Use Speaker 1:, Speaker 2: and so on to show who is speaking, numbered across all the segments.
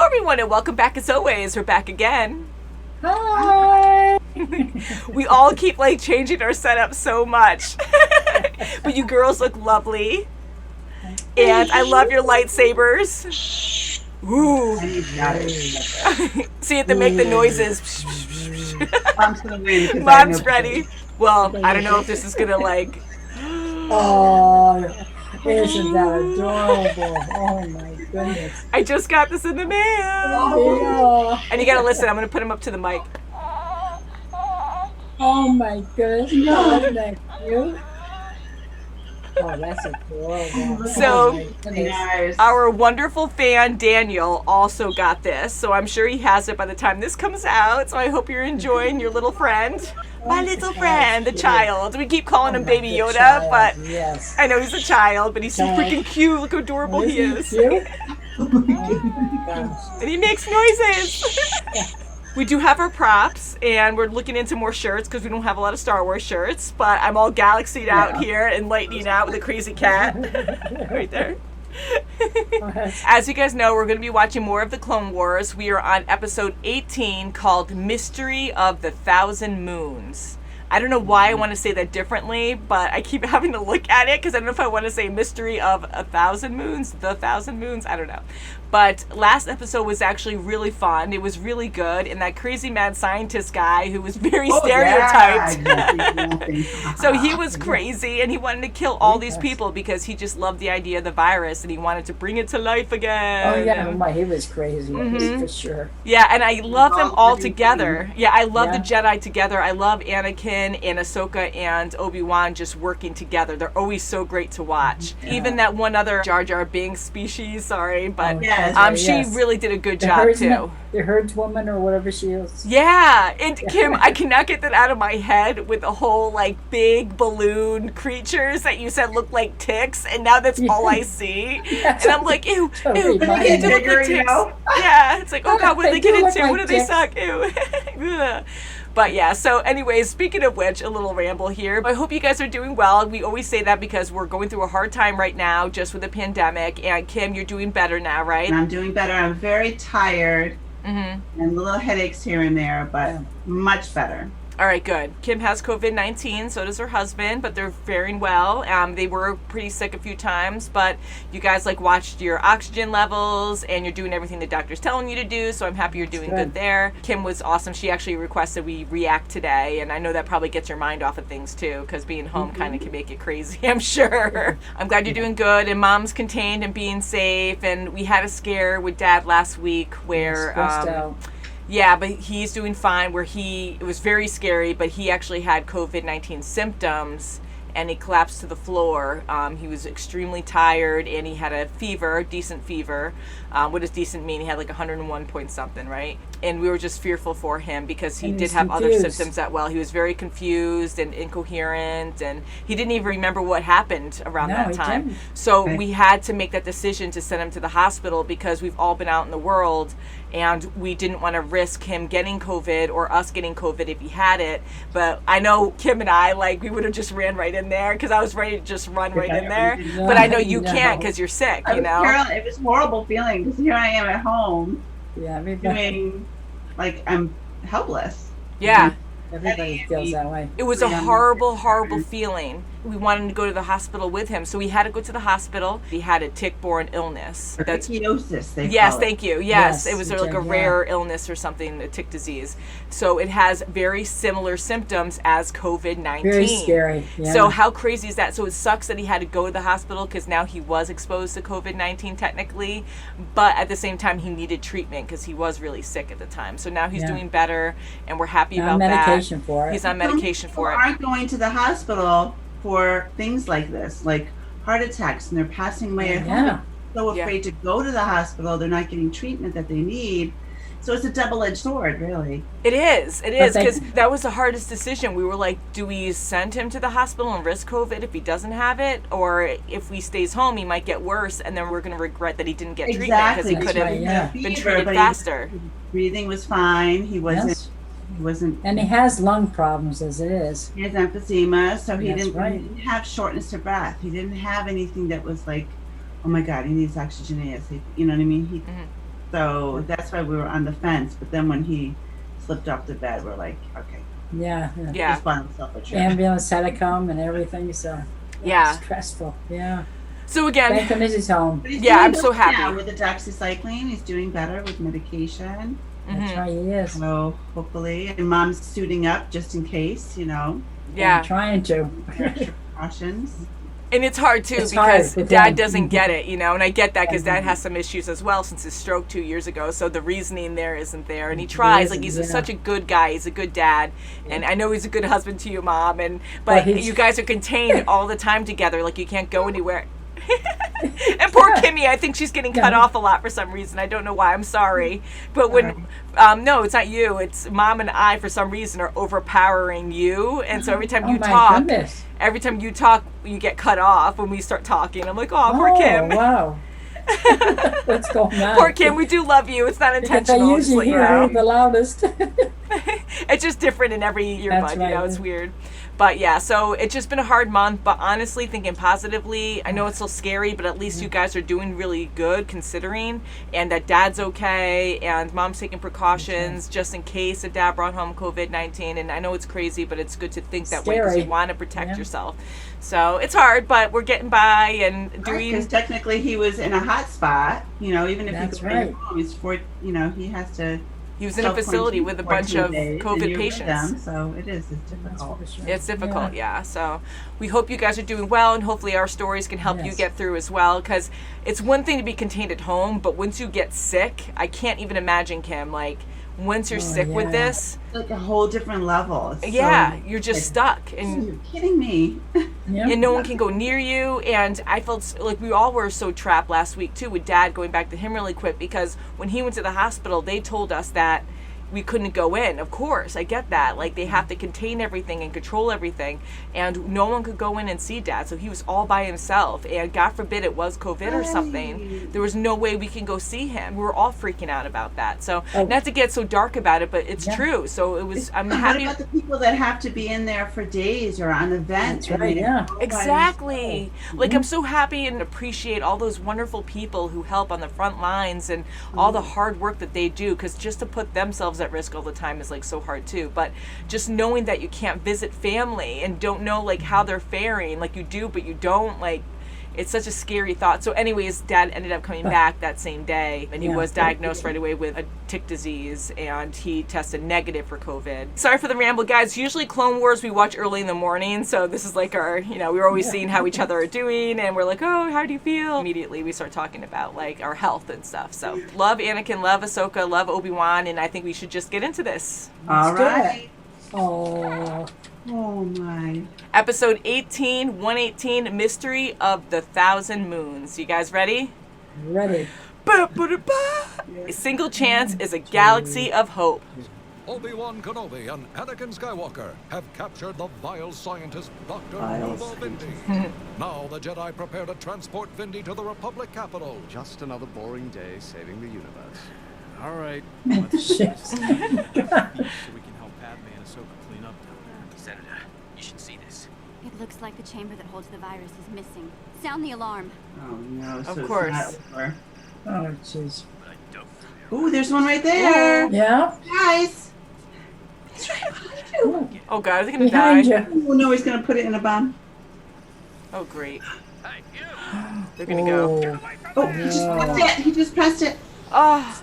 Speaker 1: everyone, and welcome back as always. We're back again.
Speaker 2: Hi!
Speaker 1: We all keep like changing our setup so much. But you girls look lovely. And I love your lightsabers. Ooh. So you have to make the noises. Mom's ready. Well, I don't know if this is gonna like.
Speaker 2: Oh, isn't that adorable? Oh my goodness.
Speaker 1: I just got this in the mail.
Speaker 2: Yeah.
Speaker 1: And you gotta listen, I'm gonna put him up to the mic.
Speaker 2: Oh my goodness. Isn't that cute? Oh, that's adorable.
Speaker 1: So,
Speaker 3: Nice.
Speaker 1: our wonderful fan Daniel also got this, so I'm sure he has it by the time this comes out. So I hope you're enjoying your little friend. My little friend, the child. We keep calling him Baby Yoda, but
Speaker 2: yes.
Speaker 1: I know he's a child, but he's so freaking cute. Look how adorable he is.
Speaker 2: Cute? Oh my gosh.
Speaker 1: And he makes noises. We do have our props, and we're looking into more shirts because we don't have a lot of Star Wars shirts, but I'm all galaxied out here and lightning out with a crazy cat right there. As you guys know, we're going to be watching more of the Clone Wars. We are on episode 18 called Mystery of the Thousand Moons. I don't know why I want to say that differently, but I keep having to look at it because I don't know if I want to say Mystery of a Thousand Moons, the Thousand Moons, I don't know. But last episode was actually really fun. It was really good. And that crazy mad scientist guy who was very stereotyped.
Speaker 3: Yeah.
Speaker 1: So he was crazy and he wanted to kill all these people because he just loved the idea of the virus and he wanted to bring it to life again.
Speaker 2: Oh yeah, he was crazy, for sure.
Speaker 1: Yeah, and I love them all together. Yeah, I love the Jedi together. I love Anakin and Ahsoka and Obi-Wan just working together. They're always so great to watch. Yeah. Even that one other Jar Jar Binks species, sorry, but she really did a good job too.
Speaker 2: The herdswoman or whatever she is.
Speaker 1: Yeah, and Kim, I cannot get that out of my head with the whole like big balloon creatures that you said look like ticks, and now that's all I see. And I'm like, ew, ew, they do look like ticks. Yeah, it's like, oh god, what did they get into? What do they suck? Ew. But yeah, so anyways, speaking of which, a little ramble here. I hope you guys are doing well. We always say that because we're going through a hard time right now just with the pandemic. And Kim, you're doing better now, right?
Speaker 3: I'm doing better. I'm very tired and little headaches here and there, but much better.
Speaker 1: All right, good. Kim has COVID-19, so does her husband, but they're faring well. They were pretty sick a few times, but you guys like watched your oxygen levels and you're doing everything the doctor's telling you to do, so I'm happy you're doing good there. Kim was awesome. She actually requested we react today, and I know that probably gets your mind off of things too, because being home kind of can make it crazy, I'm sure. I'm glad you're doing good, and Mom's contained and being safe, and we had a scare with Dad last week where... Yeah, but he's doing fine, where it was very scary, but he actually had COVID-19 symptoms and he collapsed to the floor. He was extremely tired and he had a fever, decent fever. What does decent mean? He had like 101 point something, right? And we were just fearful for him because he did have other symptoms that he was very confused and incoherent, and he didn't even remember what happened around that time. So we had to make that decision to send him to the hospital because we've all been out in the world and we didn't want to risk him getting COVID or us getting COVID if he had it. But I know Kim and I, like, we would have just ran right in there because I was ready to just run right in there. But I know you can't because you're sick, you know?
Speaker 3: It was a horrible feeling because here I am at home doing, like, I'm helpless.
Speaker 1: Yeah.
Speaker 2: Everybody feels that way.
Speaker 1: It was a horrible, horrible feeling. We wanted to go to the hospital with him, so we had to go to the hospital. He had a tick-borne illness.
Speaker 3: Trichinosis, they
Speaker 1: Yes,
Speaker 3: call it.
Speaker 1: Thank you. Yes, it was like a rare illness or something, a tick disease. So it has very similar symptoms as COVID-19.
Speaker 2: Very scary. Yeah.
Speaker 1: So how crazy is that? So it sucks that he had to go to the hospital because now he was exposed to COVID-19 technically, but at the same time he needed treatment because he was really sick at the time. So now he's doing better, and we're happy about that.
Speaker 2: For it.
Speaker 1: He's on medication for it.
Speaker 3: People aren't going to the hospital for things like this, like heart attacks, and they're passing away at home. So afraid to go to the hospital, they're not getting treatment that they need. So it's a double-edged sword, really. It is,
Speaker 1: because that was the hardest decision. We were like, do we send him to the hospital and risk COVID if he doesn't have it? Or if he stays home, he might get worse, and then we're going to regret that he didn't get treatment because he could have been treated faster.
Speaker 3: Breathing was fine. He wasn't...
Speaker 2: And he has lung problems as it is.
Speaker 3: He has emphysema, so he didn't have shortness of breath. He didn't have anything that was like, oh my God, he needs oxygenation. You know what I mean? So that's why we were on the fence. But then when he slipped off the bed, we're like, okay,
Speaker 2: Yeah.
Speaker 1: Yeah.
Speaker 3: just bought himself a trip.
Speaker 2: Ambulance had to come and everything, so
Speaker 1: Yeah.
Speaker 2: it's stressful. Yeah.
Speaker 1: So again,
Speaker 2: Thank goodness he's home.
Speaker 3: But he's
Speaker 1: Yeah,
Speaker 3: doing
Speaker 1: I'm so
Speaker 3: better
Speaker 1: happy.
Speaker 3: now with the doxycycline. He's doing better with medication.
Speaker 2: That's right, he is.
Speaker 3: So hopefully, and mom's suiting up just in case,
Speaker 1: yeah.
Speaker 2: I'm trying to.
Speaker 3: extra precautions.
Speaker 1: And it's hard too
Speaker 2: It's hard
Speaker 1: because
Speaker 2: with
Speaker 1: Dad
Speaker 2: him.
Speaker 1: doesn't get it, and I get that because Dad has some issues as well since his stroke 2 years ago. So the reasoning there isn't there, and he tries. Like he's such a good guy. He's a good dad, and I know he's a good husband to you, Mom. But you guys are contained all the time together. Like you can't go anywhere. And poor Kimmy, I think she's getting cut off a lot for some reason. I don't know why. I'm sorry, but when no, it's not you. It's Mom and I for some reason are overpowering you, and so every time you talk.
Speaker 2: Goodness.
Speaker 1: Every time you talk, you get cut off when we start talking. I'm like, oh, poor Kim.
Speaker 2: Wow. What's going on?
Speaker 1: Poor Kim, we do love you. It's not
Speaker 2: Because
Speaker 1: intentional.
Speaker 2: I
Speaker 1: Just
Speaker 2: usually
Speaker 1: let you
Speaker 2: hear
Speaker 1: know.
Speaker 2: the loudest.
Speaker 1: It's just different in every
Speaker 2: That's
Speaker 1: earbud,
Speaker 2: right.
Speaker 1: It's weird. But yeah, so it's just been a hard month, but honestly, thinking positively, I know it's still scary, but at least you guys are doing really good considering, and that Dad's okay, and Mom's taking precautions just in case if Dad brought home COVID-19, and I know it's crazy, but it's good to think that way because you
Speaker 2: Scary.
Speaker 1: want to protect yourself. So it's hard, but we're getting by and doing...
Speaker 3: Because technically he was in a hot spot, even if
Speaker 2: That's
Speaker 3: he goes
Speaker 2: right.
Speaker 3: home, he has to.
Speaker 1: He was in a facility with a bunch of COVID patients.
Speaker 3: So it's difficult.
Speaker 1: It's difficult, yeah. So we hope you guys are doing well, and hopefully our stories can help you get through as well, because it's one thing to be contained at home, but once you get sick, I can't even imagine, Kim, like once you're sick with this,
Speaker 3: It's like a whole different level. It's
Speaker 1: you're just stuck, and
Speaker 3: you're kidding me.
Speaker 1: and no one can go near you. And I felt like we all were so trapped last week too, with Dad, going back to him really quick, because when he went to the hospital, they told us that we couldn't go in. Of course, I get that. Like they have to contain everything and control everything, and no one could go in and see Dad. So he was all by himself, and God forbid it was COVID or something. There was no way we can go see him. We were all freaking out about that. So not to get so dark about it, but it's true. So it was. I'm happy.
Speaker 3: What about the people that have to be in there for days or on events?
Speaker 2: That's right,
Speaker 1: Exactly. Like I'm so happy and appreciate all those wonderful people who help on the front lines and all the hard work that they do, because just to put themselves at risk all the time is like so hard too. But just knowing that you can't visit family and don't know like how they're faring, like you do but you don't, like it's such a scary thought. So anyways, Dad ended up coming back that same day, and he was diagnosed right away with a tick disease, and he tested negative for COVID. Sorry for the ramble, guys. Usually Clone Wars we watch early in the morning, so this is like our, we're always seeing how each other are doing, and we're like, oh, how do you feel? Immediately we start talking about like our health and stuff. So love Anakin, love Ahsoka, love Obi-Wan, and I think we should just get into this.
Speaker 3: All right.
Speaker 2: Oh
Speaker 3: my.
Speaker 1: Episode 18, 118, Mystery of the Thousand Moons. You guys ready?
Speaker 2: Ready.
Speaker 1: A single chance is a galaxy of hope.
Speaker 4: Obi-Wan Kenobi and Anakin Skywalker have captured the vile scientist Dr. Nuvo Vindi. Now the Jedi prepare to transport Vindi to the Republic capital.
Speaker 5: Just another boring day saving the universe.
Speaker 6: All right, let's so we can help Padme and Ahsoka clean up down there.
Speaker 7: Senator, you should see this.
Speaker 8: It looks like the chamber that holds the virus is missing. Sound the alarm.
Speaker 3: Oh no. So
Speaker 1: Of
Speaker 3: it's
Speaker 1: course.
Speaker 3: not over.
Speaker 2: Oh, jeez.
Speaker 7: But I don't.
Speaker 3: Ooh, there's one right there.
Speaker 2: Yeah.
Speaker 3: Guys. It's right behind you.
Speaker 1: Oh God, are they gonna
Speaker 2: Behind
Speaker 1: die?
Speaker 2: you.
Speaker 3: Oh no, he's gonna put it in a bomb.
Speaker 1: Oh great.
Speaker 7: Hey, you!
Speaker 1: They're gonna go.
Speaker 3: Oh, he just pressed it. He just pressed it.
Speaker 1: Oh,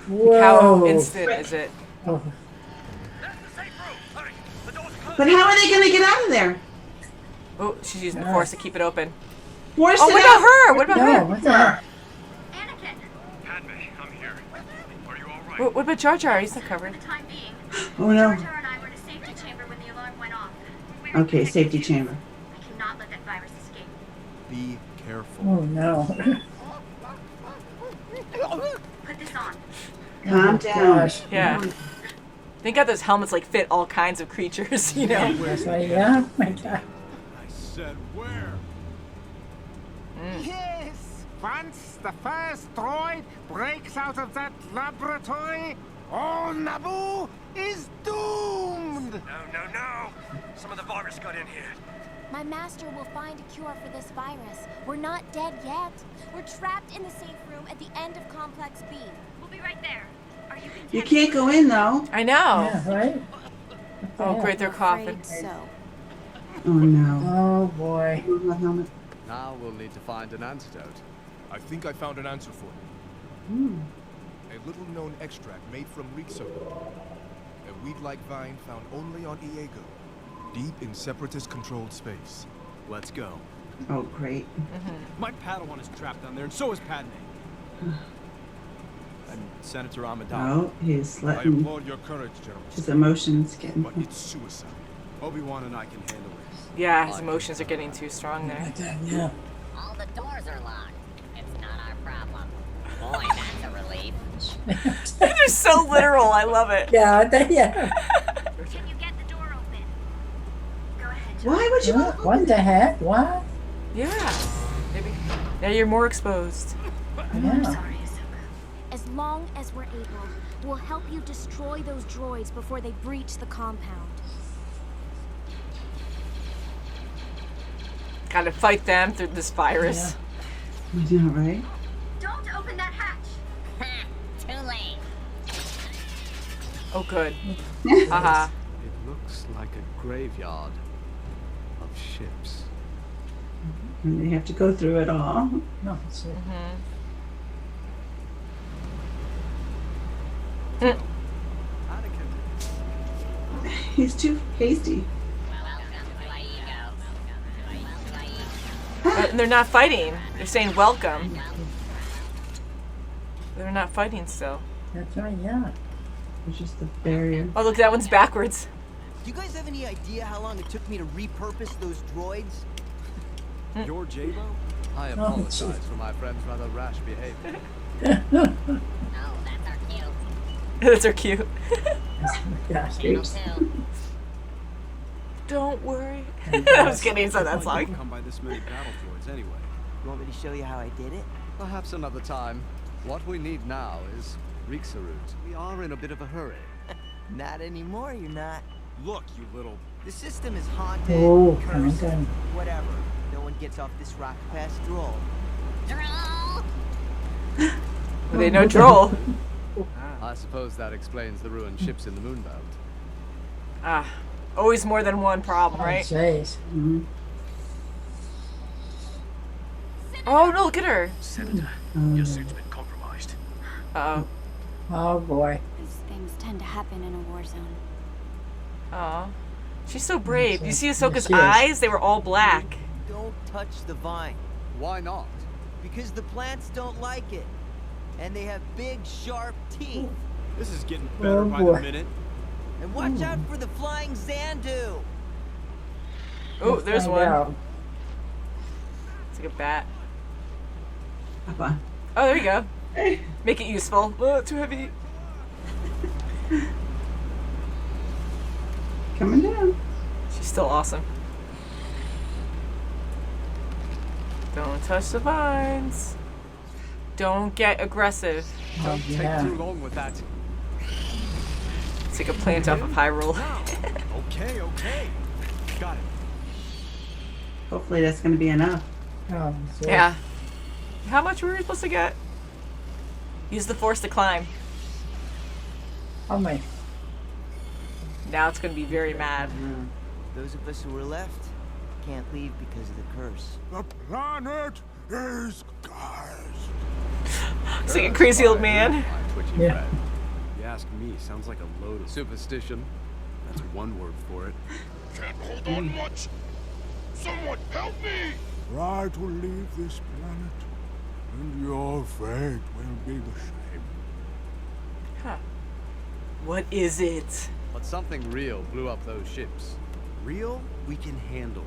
Speaker 2: Whoa.
Speaker 1: how instant is it?
Speaker 2: Oh.
Speaker 7: That's the safe room! Hurry! The door's closed!
Speaker 3: But how are they gonna get out of there?
Speaker 1: Oh, she's using the force to keep it open.
Speaker 3: Force
Speaker 1: Oh,
Speaker 3: it
Speaker 1: what
Speaker 3: out.
Speaker 1: about her? What about
Speaker 2: No,
Speaker 1: her?
Speaker 2: what the heck?
Speaker 8: Anakin!
Speaker 7: Padme, I'm here. Are you alright?
Speaker 1: What about Jar Jar? He's not covered.
Speaker 8: For the time being,
Speaker 3: Oh no.
Speaker 8: Jar Jar and I were in a safety chamber when the alarm went off.
Speaker 3: Okay, safety chamber.
Speaker 8: I cannot let that virus escape.
Speaker 6: Be careful.
Speaker 2: Oh no.
Speaker 8: Put this on.
Speaker 3: Calm
Speaker 2: Oh,
Speaker 3: down.
Speaker 2: gosh.
Speaker 1: Yeah. Thank God those helmets like fit all kinds of creatures,
Speaker 2: That's right, yeah. Oh, my God.
Speaker 6: I said where?
Speaker 9: Yes! Once the first droid breaks out of that laboratory, all Naboo is doomed!
Speaker 7: No. Some of the virus got in here.
Speaker 10: My master will find a cure for this virus. We're not dead yet. We're trapped in the safe room at the end of Complex B.
Speaker 8: We'll be right there. Are you content?
Speaker 3: You can't go in though.
Speaker 1: I know.
Speaker 2: Yeah, right?
Speaker 1: Oh, great, they're coughing.
Speaker 10: So.
Speaker 3: Oh no.
Speaker 2: Oh boy.
Speaker 3: Helmet.
Speaker 5: Now we'll need to find an antidote.
Speaker 6: I think I found an answer for you. A little-known extract made from Rixo. A weed-like vine found only on Iego, deep in Separatist-controlled space. Let's go.
Speaker 3: Oh great.
Speaker 6: My Padawan is trapped down there, and so is Padme. And Senator Amidala.
Speaker 3: Oh, he's
Speaker 6: I
Speaker 3: letting
Speaker 6: applaud your courage, General.
Speaker 3: his emotions get in.
Speaker 6: But it's suicide. Obi-Wan and I can handle it.
Speaker 1: Yeah, his emotions are getting too strong there.
Speaker 2: Yeah.
Speaker 11: All the doors are locked. It's not our problem. Boy, that's a relief.
Speaker 1: They're just so literal. I love it.
Speaker 2: Yeah, yeah.
Speaker 8: Can you get the door open? Go ahead.
Speaker 3: Why would you?
Speaker 2: What the heck? What?
Speaker 1: Yeah. Maybe. Now you're more exposed.
Speaker 8: I'm
Speaker 2: Yeah.
Speaker 8: sorry, Ahsoka.
Speaker 10: As long as we're able, we'll help you destroy those droids before they breach the compound.
Speaker 1: Gotta fight them through this virus.
Speaker 3: Yeah, right?
Speaker 8: Don't open that hatch.
Speaker 11: Too late.
Speaker 1: Oh, good.
Speaker 5: It looks like a graveyard of ships.
Speaker 3: And they have to go through it all.
Speaker 2: No, it's
Speaker 5: Anakin.
Speaker 3: He's too hasty.
Speaker 1: And they're not fighting. They're saying welcome. They're not fighting still.
Speaker 2: That's right, yeah.
Speaker 3: It's just the barrier.
Speaker 1: Oh, look, that one's backwards.
Speaker 12: Do you guys have any idea how long it took me to repurpose those droids?
Speaker 6: Your J-Lo?
Speaker 5: I apologize for my friend's rather rash behavior.
Speaker 11: Oh, that's our cue.
Speaker 1: That's are cute.
Speaker 2: Gosh,
Speaker 11: Channel
Speaker 2: oops.
Speaker 11: 2.
Speaker 1: Don't worry. I was kidding. He said that song.
Speaker 6: Come by this many battle droids anyway.
Speaker 12: You want me to show you how I did it?
Speaker 5: Perhaps another time. What we need now is Rixarut. We are in a bit of a hurry.
Speaker 12: Not anymore, you're not.
Speaker 6: Look, you little...
Speaker 12: The system is haunted,
Speaker 2: Oh,
Speaker 12: cursed,
Speaker 2: okay.
Speaker 12: whatever. No one gets off this rock past Droll.
Speaker 11: Droll!
Speaker 1: They know Droll.
Speaker 5: I suppose that explains the ruined ships in the moonbelt.
Speaker 1: Ah, always more than one problem, right?
Speaker 2: Jeez.
Speaker 1: Oh no, look at her.
Speaker 7: Senator, your suit's been compromised.
Speaker 1: Uh-oh.
Speaker 2: Oh boy.
Speaker 10: These things tend to happen in a war zone.
Speaker 1: Oh, she's so brave. You see
Speaker 2: Yes,
Speaker 1: Ahsoka's
Speaker 2: she is.
Speaker 1: eyes? They were all black.
Speaker 12: Don't touch the vine.
Speaker 5: Why not?
Speaker 12: Because the plants don't like it. And they have big, sharp teeth.
Speaker 6: This is getting better by the
Speaker 2: boy.
Speaker 6: minute.
Speaker 12: And watch out for the flying Zandu.
Speaker 1: Oh, there's
Speaker 2: Find
Speaker 1: one.
Speaker 2: out.
Speaker 1: It's like a bat.
Speaker 3: Papa.
Speaker 1: Oh, there you go. Make it useful. Oh, too heavy.
Speaker 3: Coming down.
Speaker 1: She's still awesome. Don't touch the vines. Don't get aggressive.
Speaker 5: Don't
Speaker 2: yeah.
Speaker 5: take too long with that.
Speaker 1: It's like a plant off of Hyrule.
Speaker 6: Okay. Got it.
Speaker 3: Hopefully that's going to be enough.
Speaker 2: Oh, so
Speaker 1: Yeah. How much were we supposed to get? Use the force to climb.
Speaker 2: How many?
Speaker 1: Now it's going to be very mad.
Speaker 12: Those of us who were left can't leave because of the curse.
Speaker 9: The planet is cursed.
Speaker 1: It's like a crazy old man.
Speaker 5: My twitchy
Speaker 2: Yeah.
Speaker 5: friend.
Speaker 6: You ask me, sounds like a load of...
Speaker 5: Superstition.
Speaker 6: That's one word for it.
Speaker 7: Can't hold on much. Someone help me!
Speaker 9: Try to leave this planet, and your fate will be the same.
Speaker 1: Huh. What is it?
Speaker 5: But something real blew up those ships.
Speaker 6: Real, we can handle.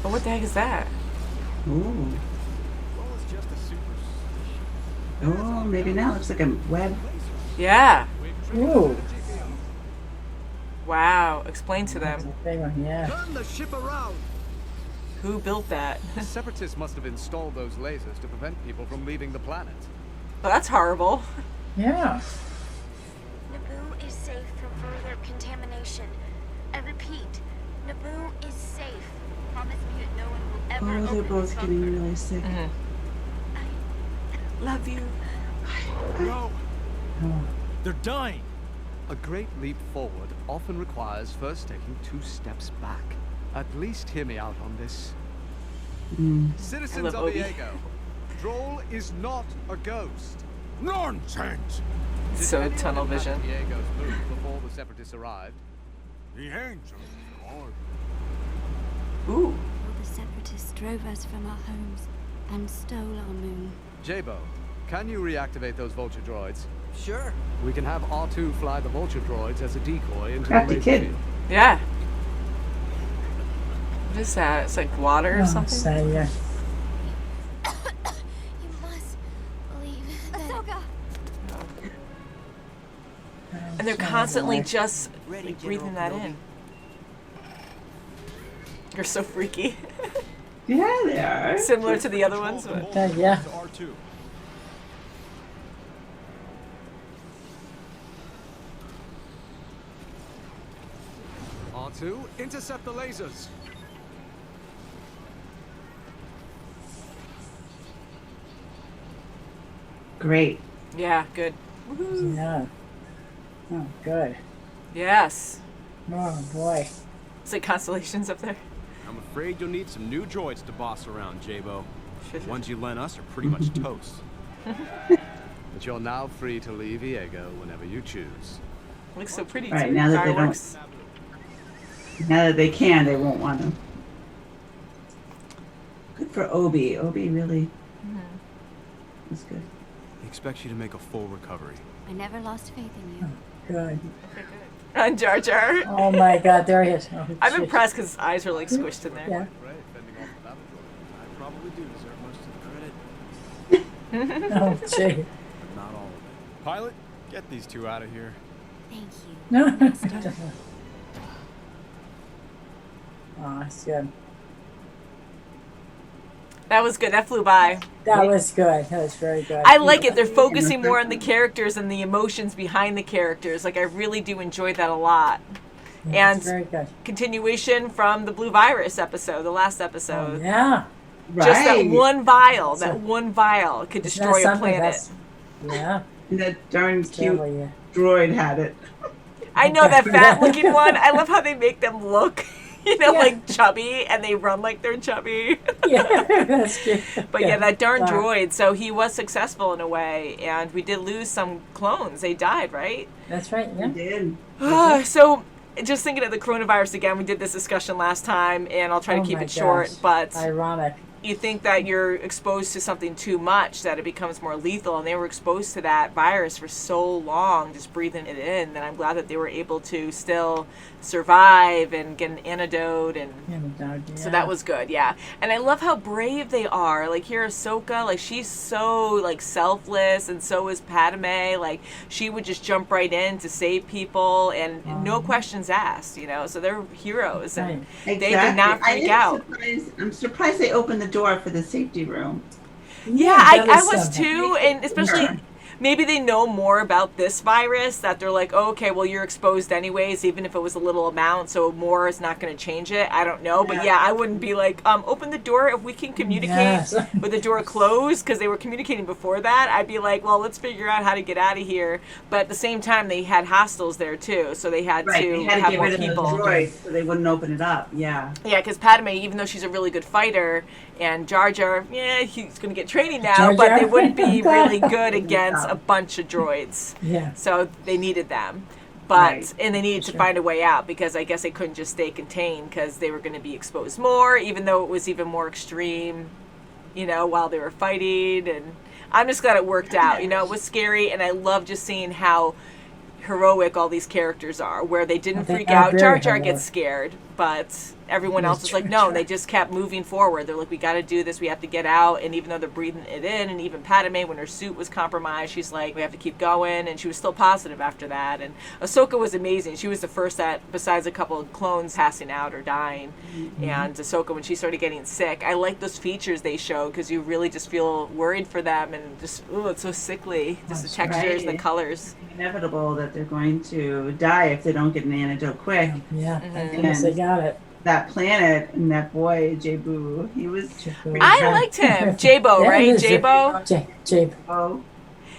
Speaker 1: But what the heck is that?
Speaker 3: Ooh.
Speaker 6: Well, it's just a superstition.
Speaker 3: Oh, maybe now it looks like a web.
Speaker 1: Yeah.
Speaker 2: Ooh.
Speaker 1: Wow. Explain to them.
Speaker 2: Big one, yeah.
Speaker 5: Turn the ship around!
Speaker 1: Who built that?
Speaker 5: The Separatists must have installed those lasers to prevent people from leaving the planet.
Speaker 1: Well, that's horrible.
Speaker 2: Yeah.
Speaker 10: Naboo is safe from further contamination. I repeat, Naboo is safe. Promise me that no one will ever
Speaker 3: Oh, they're
Speaker 10: open
Speaker 3: both
Speaker 10: this
Speaker 3: getting
Speaker 10: bunker.
Speaker 3: really sick.
Speaker 1: Love you.
Speaker 7: No!
Speaker 2: Oh.
Speaker 7: They're dying!
Speaker 5: A great leap forward often requires first taking 2 steps back. At least hear me out on this. Citizens
Speaker 1: love
Speaker 5: of
Speaker 1: Obi.
Speaker 5: Diego, Droll is not a ghost.
Speaker 7: Nonsense!
Speaker 1: So
Speaker 5: Did anyone
Speaker 1: tunnel
Speaker 5: inhabit
Speaker 1: vision.
Speaker 5: Diego's moon before the Separatists arrived?
Speaker 7: The angels are.
Speaker 1: Ooh.
Speaker 8: The Separatists drove us from our homes and stole our moon.
Speaker 5: Jabo, can you reactivate those vulture droids?
Speaker 12: Sure.
Speaker 5: We can have R2 fly the vulture droids as a decoy into
Speaker 3: Crafty
Speaker 5: the laser
Speaker 3: kid.
Speaker 5: field.
Speaker 1: Yeah. What is that? It's like water or
Speaker 2: Oh,
Speaker 1: something?
Speaker 2: so, yeah.
Speaker 10: You must believe that.
Speaker 8: Ahsoka!
Speaker 1: And they're constantly just like, breathing that in. You're so freaky.
Speaker 3: Yeah, they are.
Speaker 1: Similar to the other ones. But...
Speaker 2: Yeah.
Speaker 7: To R2.
Speaker 5: R2, intercept the lasers.
Speaker 3: Great.
Speaker 1: Yeah, good.
Speaker 2: Yeah. Oh, good.
Speaker 1: Yes.
Speaker 2: Oh, boy.
Speaker 1: It's like constellations up there.
Speaker 13: I'm afraid you'll need some new droids to boss around, Jabo. The ones you lent us are pretty much toast.
Speaker 5: But you're now free to leave Diego whenever you choose.
Speaker 1: Looks so pretty
Speaker 3: Right,
Speaker 1: too.
Speaker 3: now that they don't-
Speaker 1: Fireworks.
Speaker 3: Now that they can, they won't want to. Good for Obi. Obi really was good.
Speaker 13: He expects you to make a full recovery.
Speaker 8: I never lost faith in you.
Speaker 2: Good.
Speaker 1: On Jar Jar.
Speaker 2: Oh, my God. There he is. Oh,
Speaker 1: I'm
Speaker 2: shit.
Speaker 1: impressed because his eyes are like squished in there.
Speaker 2: Yeah.
Speaker 5: Great, fending off the battle droid.
Speaker 13: I probably do deserve most of the credit,
Speaker 2: Oh, gee.
Speaker 13: but not all of it. Pilot, get these two out of here.
Speaker 8: Thank you.
Speaker 2: No. Oh, that's good.
Speaker 1: That was good. That flew by.
Speaker 2: That was good. That was very good.
Speaker 1: I like it. They're focusing more on the characters and the emotions behind the characters. Like, I really do enjoy that a lot.
Speaker 2: Yeah,
Speaker 1: And
Speaker 2: it's very good.
Speaker 1: continuation from the Blue Virus episode, the last episode.
Speaker 2: Oh, yeah.
Speaker 1: Just that
Speaker 3: Right.
Speaker 1: one vial,
Speaker 2: So-
Speaker 1: that one vial could
Speaker 2: Isn't that
Speaker 1: destroy a
Speaker 2: something?
Speaker 1: planet.
Speaker 2: That's- Yeah.
Speaker 3: And that darn cute
Speaker 2: Totally, yeah.
Speaker 3: droid had it.
Speaker 1: I know that fat looking one. I love how they make them look,
Speaker 2: Yeah.
Speaker 1: like chubby, and they run like they're chubby.
Speaker 2: Yeah, that's good.
Speaker 1: But yeah, that darn
Speaker 2: Wow.
Speaker 1: droid. So he was successful in a way, and we did lose some clones. They died, right?
Speaker 2: That's right, yeah.
Speaker 3: Did.
Speaker 1: So just thinking of the coronavirus again, we did this discussion last time, and I'll try to
Speaker 2: Oh
Speaker 1: keep
Speaker 2: my
Speaker 1: it short.
Speaker 2: gosh.
Speaker 1: But
Speaker 2: Ironic.
Speaker 1: you think that you're exposed to something too much, that it becomes more lethal, and they were exposed to that virus for so long, just breathing it in, that I'm glad that they were able to still survive and get an antidote, and so that was good. Yeah. And I love how brave they are. Like, here Ahsoka, like, she's so like selfless, and so is Padme. Like, she would just jump right in to save people, and no questions asked, so they're heroes, and they did not freak out.
Speaker 3: I'm surprised they opened the door for the safety room.
Speaker 1: Yeah,
Speaker 2: that
Speaker 1: I
Speaker 2: is
Speaker 1: was
Speaker 2: something.
Speaker 1: too, and especially maybe they know more about this virus, that they're like, oh, okay, well, you're exposed anyways, even if it was a little amount, so more is not going to change it. I don't know, but yeah, I wouldn't be like, open the door if we can communicate
Speaker 2: Yes.
Speaker 1: with the door closed, because they were communicating before that. I'd be like, well, let's figure out how to get out of here. But at the same time, they had hostiles there too, so they had
Speaker 3: Right,
Speaker 1: to
Speaker 3: they had to
Speaker 1: have
Speaker 3: get
Speaker 1: more
Speaker 3: rid of the
Speaker 1: people.
Speaker 3: droid so they wouldn't open it up. Yeah.
Speaker 1: Yeah, because Padme, even though she's a really good fighter, and Jar Jar, yeah, he's going to get training now,
Speaker 2: Jar
Speaker 1: but
Speaker 2: Jar?
Speaker 1: they wouldn't be really good against a bunch of droids.
Speaker 2: Yeah.
Speaker 1: So they needed them. But,
Speaker 3: Right.
Speaker 1: and they needed to find a way out, because I guess they couldn't just stay contained, because they were going to be exposed more, even though it was even more extreme, while they were fighting. And I'm just glad it worked out. It was scary, and I love just seeing how heroic all these characters are, where they didn't
Speaker 2: They
Speaker 1: freak
Speaker 2: are
Speaker 1: out.
Speaker 2: very
Speaker 1: Jar Jar
Speaker 2: heroic.
Speaker 1: gets scared, but everyone else is like, no, they just kept moving forward. They're like, we got to do this. We have to get out. And even though they're breathing it in, and even Padme, when her suit was compromised, she's like, we have to keep going. And she was still positive after that. And Ahsoka was amazing. She was the first that, besides a couple of clones passing out or dying, and Ahsoka, when she started getting sick, I like those features they show because you really just feel worried for them and just, oh, it's so sickly. Just the textures and the colors.
Speaker 3: It's inevitable that they're going to die if they don't get an antidote quick.
Speaker 2: Yeah, I guess they got it.
Speaker 3: That planet and that boy, Jabu, he was...
Speaker 1: I liked him. Jabo, right? Jabo?
Speaker 3: Jabo.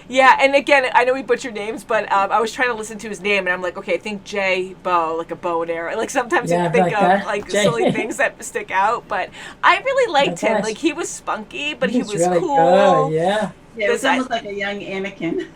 Speaker 1: Yeah, and again, I know we butcher names, but I was trying to listen to his name, and I'm like, okay, think J-Bo, like a bow and arrow. Like, sometimes you think of, like, silly things that stick out, but I really liked him. Like, he was spunky, but he was
Speaker 2: really
Speaker 1: cool.
Speaker 2: Good, yeah.
Speaker 3: Yeah, it was almost like a young Anakin.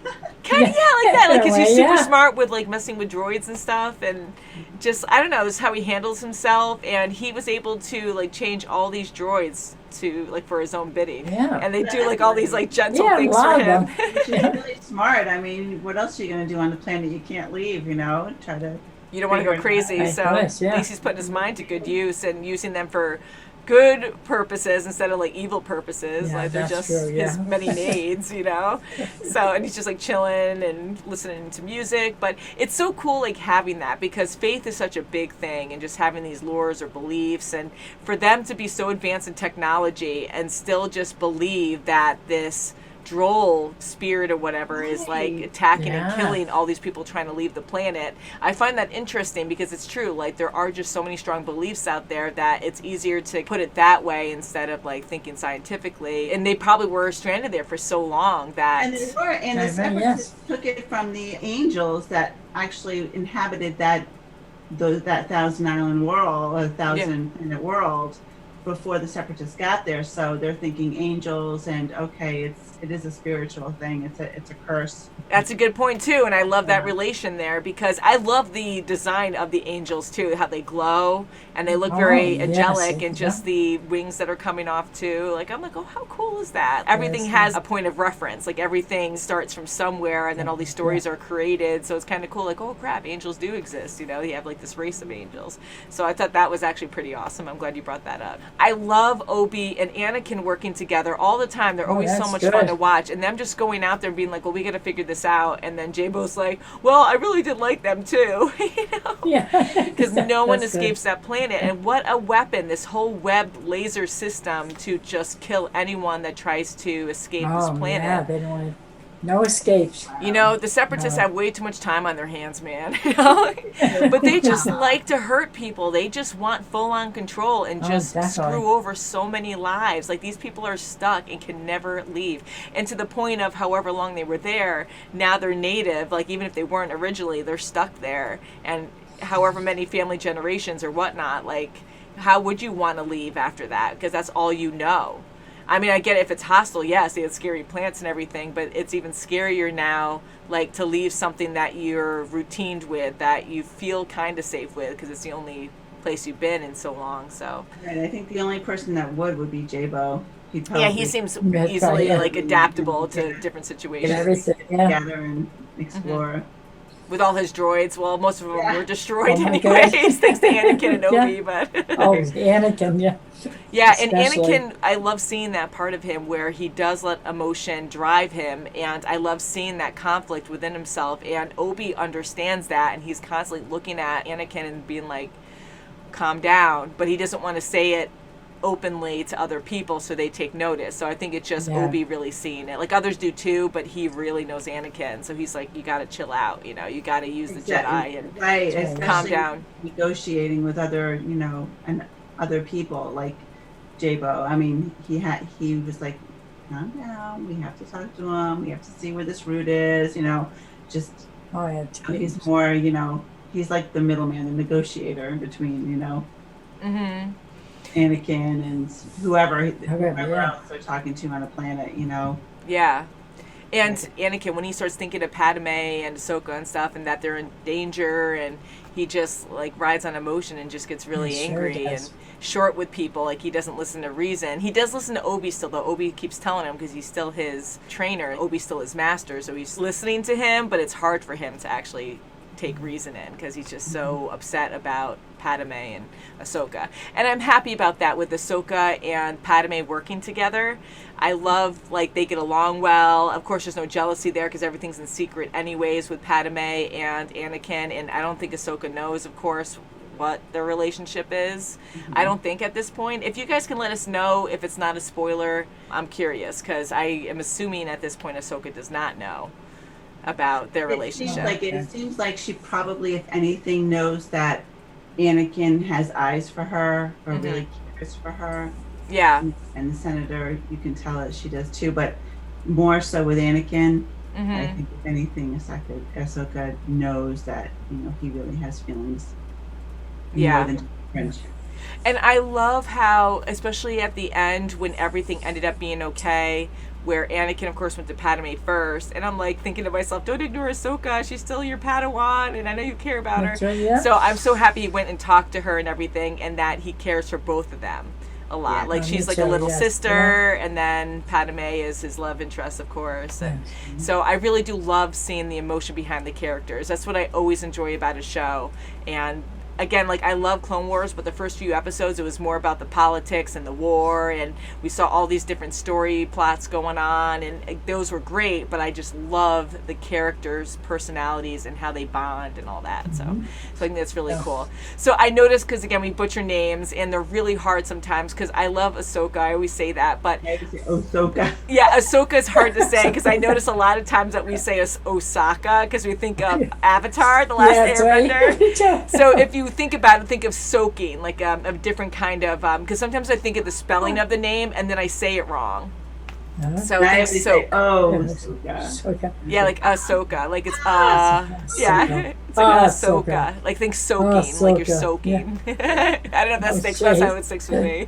Speaker 1: Kind of, like that. Like, because he's super smart with, like, messing with droids and stuff, and just, I don't know, this is how he handles himself, and he was able to, like, change all these droids to, like, for his own bidding. Yeah. And they do, like, all these, like, gentle things for him.
Speaker 3: Which is really smart. I mean, what else are you going to do on the planet you can't leave, you know? Try to...
Speaker 1: You don't want to go crazy, so at least he's putting his mind to good use and using them for good purposes instead of like evil purposes. Like they're just his many needs, you know? So, and he's just like chilling and listening to music. But it's so cool like having that because faith is such a big thing and just having these lures or beliefs, and for them to be so advanced in technology and still just believe that this droll spirit or whatever is like attacking and killing all these people trying to leave the planet. I find that interesting because it's true, like there are just so many strong beliefs out there that it's easier to put it that way instead of like thinking scientifically, and they probably were stranded there for so long that
Speaker 3: and they were, and the separatists took it from the angels that actually inhabited that Thousand Island world, or Thousand Planet world before the separatists got there. So they're thinking angels and okay, it is a spiritual thing. It's a curse.
Speaker 1: That's a good point too, and I love that relation there because I love the design of the angels too, how they glow and they look very angelic, and just the wings that are coming off too. Like I'm like, oh, how cool is that? Everything has a point of reference. Like everything starts from somewhere, and then all these stories are created. So it's kind of cool. Like, oh crap, angels do exist. You know, you have like this race of angels. So I thought that was actually pretty awesome. I'm glad you brought that up. I love Obi and Anakin working together all the time. They're always so much fun to watch, and them just going out there and being like, well, we got to figure this out, and then Jabo's like, well, I really did like them too. You know? Because no one escapes that planet, and what a weapon, this whole webbed laser system to just kill anyone that tries to escape this planet.
Speaker 2: They don't want no escapes.
Speaker 1: You know, the separatists have way too much time on their hands, man. You know? But they just like to hurt people. They just want full-on control and just screw over so many lives. Like, these people are stuck and can never leave. And to the point of however long they were there, now they're native. Like, even if they weren't originally, they're stuck there. And however many family generations or whatnot, like, how would you want to leave after that? Because that's all you know. I mean, I get it if it's hostile, yes, they had scary plants and everything, but it's even scarier now, like, to leave something that you're routined with, that you feel kind of safe with, because it's the only place you've been in so long, so.
Speaker 3: Right, I think the only person that would be Jabo.
Speaker 1: He seems easily, like, adaptable to different situations.
Speaker 3: Gather and explore.
Speaker 1: With all his droids, well, most of them were destroyed anyways, thanks to Anakin and Obi, but.
Speaker 2: Anakin,
Speaker 1: Yeah, and Anakin, I love seeing that part of him where he does let emotion drive him, and I love seeing that conflict within himself, and Obi understands that, and he's constantly looking at Anakin and being like, calm down, but he doesn't want to say it openly to other people so they take notice. So I think it's just Obi really seeing it. Like, others do too, but he really knows Anakin, so he's like, you got to chill out, you know, you got to use the Jedi and calm down.
Speaker 3: Negotiating with other, you know, and other people like Jabo. I mean, he was like, calm down, we have to talk to him, we have to see where this route is, you know, just he's more, you know, he's like the middleman, the negotiator in between, you know, Anakin and whoever else they're talking to on a planet, you know.
Speaker 1: Yeah. And Anakin, when he starts thinking of Padme and Ahsoka and stuff, and that they're in danger, and he just like rides on emotion and just gets really angry and short with people. Like, he doesn't listen to reason. He does listen to Obi still, though. Obi keeps telling him, because he's still his trainer. Obi's still his master, so he's listening to him, but it's hard for him to actually take reason in, because he's just so upset about Padme and Ahsoka. And I'm happy about that with Ahsoka and Padme working together. I love, like, they get along well. Of course, there's no jealousy there because everything's in secret anyways with Padme and Anakin, and I don't think Ahsoka knows, of course, what their relationship is. I don't think at this point. If you guys can let us know if it's not a spoiler, I'm curious, because I am assuming at this point Ahsoka does not know about their relationship.
Speaker 3: It seems like she probably, if anything, knows that Anakin has eyes for her, or really cares for her.
Speaker 1: Yeah.
Speaker 3: And the senator, you can tell that she does too, but more so with Anakin. I think if anything, Ahsoka knows that, you know, he really has feelings. More than friendship.
Speaker 1: And I love how, especially at the end, when everything ended up being okay, where Anakin, of course, went to Padme first, and I'm like thinking to myself, don't ignore Ahsoka, she's still your Padawan, and I know you care about her.
Speaker 2: Right, yeah.
Speaker 1: So I'm so happy he went and talked to her and everything, and that he cares for both of them a lot. Like, she's like a little sister, and then Padme is his love interest, of course. And so I really do love seeing the emotion behind the characters. That's what I always enjoy about a show. And again, like, I love Clone Wars, but the first few episodes, it was more about the politics and the war, and we saw all these different story plots going on, and those were great, but I just love the characters' personalities and how they bond and all that. So I think that's really cool. So I noticed, because again, we butcher names, and they're really hard sometimes, because I love Ahsoka, I always say that, but
Speaker 3: Ahsoka.
Speaker 1: Yeah, Ahsoka is hard to say, because I notice a lot of times that we say Osaka, because we think of Avatar, The Last Airbender. So if you think about it, think of soaking, like a different kind of, because sometimes I think of the spelling of the name and then I say it wrong. So think soak.
Speaker 2: Ahsoka.
Speaker 1: Yeah, like Ahsoka, like it's yeah, it's like Ahsoka. Like think soaking, like you're soaking. I don't know if that sticks. That's how it sticks with me.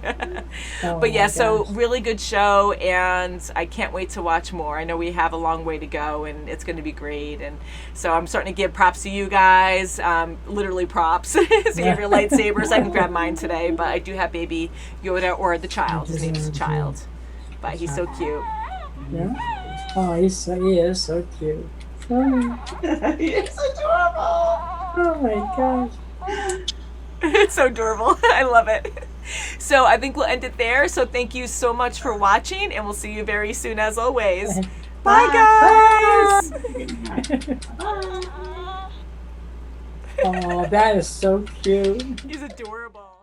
Speaker 1: But yeah, so really good show, and I can't wait to watch more. I know we have a long way to go, and it's going to be great. And so I'm starting to give props to you guys, literally props. So you have your lightsabers. I can grab mine today, but I do have Baby Yoda, or the child. His name is the child. But he's so cute.
Speaker 2: Yeah. Oh, he is so cute. Oh.
Speaker 3: He is adorable.
Speaker 2: Oh my gosh.
Speaker 1: It's so adorable. I love it. So I think we'll end it there. So thank you so much for watching, and we'll see you very soon as always. Bye, guys.
Speaker 2: Oh, that is so cute.
Speaker 1: He's adorable.